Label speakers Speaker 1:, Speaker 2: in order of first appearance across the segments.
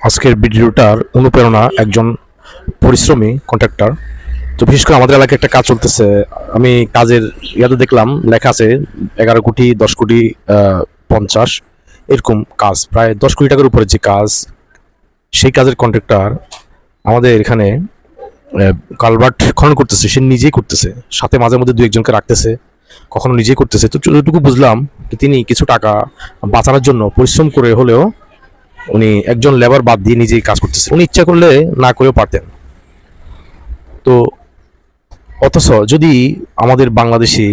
Speaker 1: আজকের ভিডিওটার অনুপ্রেরণা একজন পরিশ্রমী কন্ট্রাক্টর। তো বিশেষ করে আমাদের এলাকায় একটা কাজ চলতেছে। আমি কাজের ইয়াতে দেখলাম লেখা আছে 11 কোটি 10 কোটি 50 এরকম কাজ, প্রায় 10 কোটি টাকার উপরে যে কাজ, সেই কাজের কন্ট্রাক্টর আমাদের এখানে কালভার্ট খনন করতেছে। সে নিজেই করতেছে, সাথে মাঝে মধ্যে দু একজনকে রাখতেছে, কখনো নিজেই করতেছে। তো যতটুকু বুঝলাম তিনি কিছু টাকা বাঁচানোর জন্য পরিশ্রম করে হলেও উনি একজন লেবার বাদ দিয়ে নিজেই কাজ করতেছে। উনি ইচ্ছা করলে না করেও পারতেন। তো অথচ যদি আমাদের বাংলাদেশে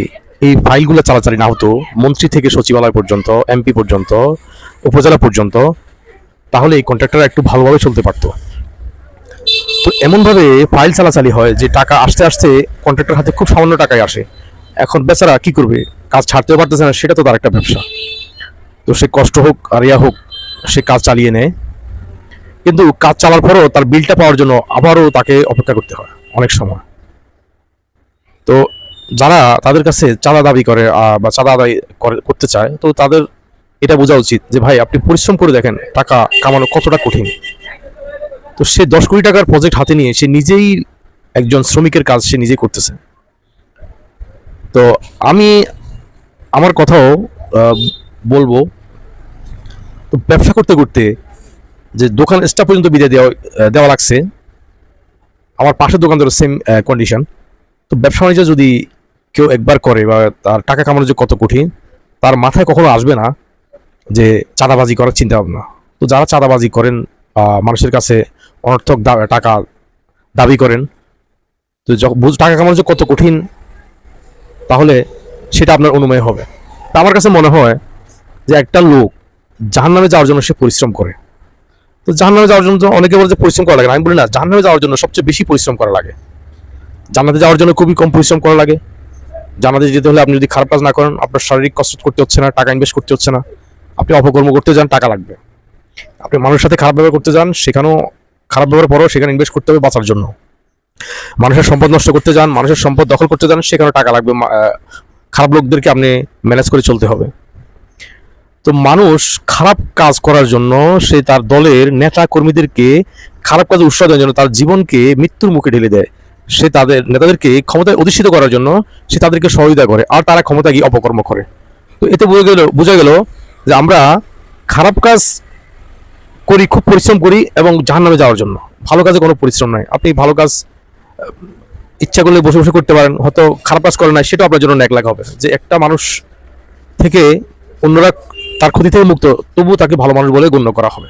Speaker 1: এই ফাইলগুলো চালাচালি না হতো, মন্ত্রী থেকে সচিবালয় পর্যন্ত, এমপি পর্যন্ত, উপজেলা পর্যন্ত, তাহলে এই কন্ট্রাক্টররা একটু ভালোভাবে চলতে পারতো। তো এমনভাবে ফাইল চালাচালি হয় যে টাকা আসতে আসতে কন্ট্রাক্টর হাতে খুব সামান্য টাকায় আসে। এখন বেচারা কি করবে, কাজ ছাড়তেও পারতেছে না, সেটা তো তার একটা ব্যবসা। তো সে কষ্ট হোক আর ইয়া হোক, সে কাজ চালিয়ে নেয়। কিন্তু কাজ চালার পরও তার বিলটা পাওয়ার জন্য আবারও তাকে অপেক্ষা করতে হয় অনেক সময়। তো যারা তাদের কাছে চাঁদা দাবি করে বা চাঁদা আদায় করতে চায়, তো তাদের এটা বোঝা উচিত যে ভাই, আপনি পরিশ্রম করে দেখেন টাকা কামানো কতটা কঠিন। তো সে 10 কোটি টাকার প্রজেক্ট হাতে নিয়ে সে নিজেই একজন শ্রমিকের কাজ সে নিজেই করতেছে। তো আমি আমার কথাও বলবো, তো ব্যবসা করতে করতে যে দোকান স্টাফ পর্যন্ত বিদায় দেওয়া লাগছে। আমার পাশের দোকানদারের সেম কন্ডিশন। তো ব্যবসা বাণিজ্য যদি কেউ একবার করে বা তার টাকা কামানো যে কত কঠিন, তার মাথায় কখনো আসবে না যে চাঁদাবাজি করার চিন্তা ভাবনা। তো যারা চাঁদাবাজি করেন, মানুষের কাছে অনর্থক টাকা দাবি করেন, তো টাকা কামানো যে কত কঠিন, তাহলে সেটা আপনার অনুমেয় হবে। তা আমার কাছে মনে হয় যে একটা লোক জাহান্নামে যাওয়ার জন্য সে পরিশ্রম করে। তো জাহান্নামে যাওয়ার জন্য অনেকে বলে যে পরিশ্রম করা লাগে না। আমি বলি না, জাহান্নামে যাওয়ার জন্য সবচেয়ে বেশি পরিশ্রম করা লাগে। জান্নাতে যাওয়ার জন্য খুবই কম পরিশ্রম করা লাগে। জান্নাতে যেতে হলে আপনি যদি খারাপ কাজ না করেন, আপনার শারীরিক কষ্ট করতে হচ্ছে না, টাকা ইনভেস্ট করতে হচ্ছে না। আপনি অপকর্ম করতে যান, টাকা লাগবে। আপনি মানুষের সাথে খারাপ ব্যবহার করতে যান, সেখানেও খারাপ ব্যবহার পরেও সেখানে ইনভেস্ট করতে হবে বাঁচার জন্য। মানুষের সম্পদ নষ্ট করতে যান, মানুষের সম্পদ দখল করতে যান, সেখানেও টাকা লাগবে। খারাপ লোকদেরকে আপনি ম্যানেজ করে চলতে হবে। তো মানুষ খারাপ কাজ করার জন্য সে তার দলের নেতা কর্মীদেরকে খারাপ কাজে উৎসাহ দেওয়ার জন্য তার জীবনকে মৃত্যুর মুখে ঢেলে দেয়। সে তাদের নেতাদেরকে ক্ষমতায় অধিষ্ঠিত করার জন্য সে তাদেরকে সহযোগিতা করে, আর তারা ক্ষমতা গিয়ে অপকর্ম করে। তো এতে বোঝা গেল যে আমরা খারাপ কাজ করি, খুব পরিশ্রম করি, এবং জাহান্নামে যাওয়ার জন্য। ভালো কাজে কোনো পরিশ্রম নাই। আপনি ভালো কাজ ইচ্ছা করলে বসে বসে করতে পারেন, হয়তো খারাপ কাজ করে নাই, সেটাও আপনার জন্য ন্যাক লাগা হবে। যে একটা মানুষ থেকে অন্যরা তার ক্ষতি থেকে মুক্ত, তবুও তাকে ভালো মানুষ বলে গণ্য করা হবে।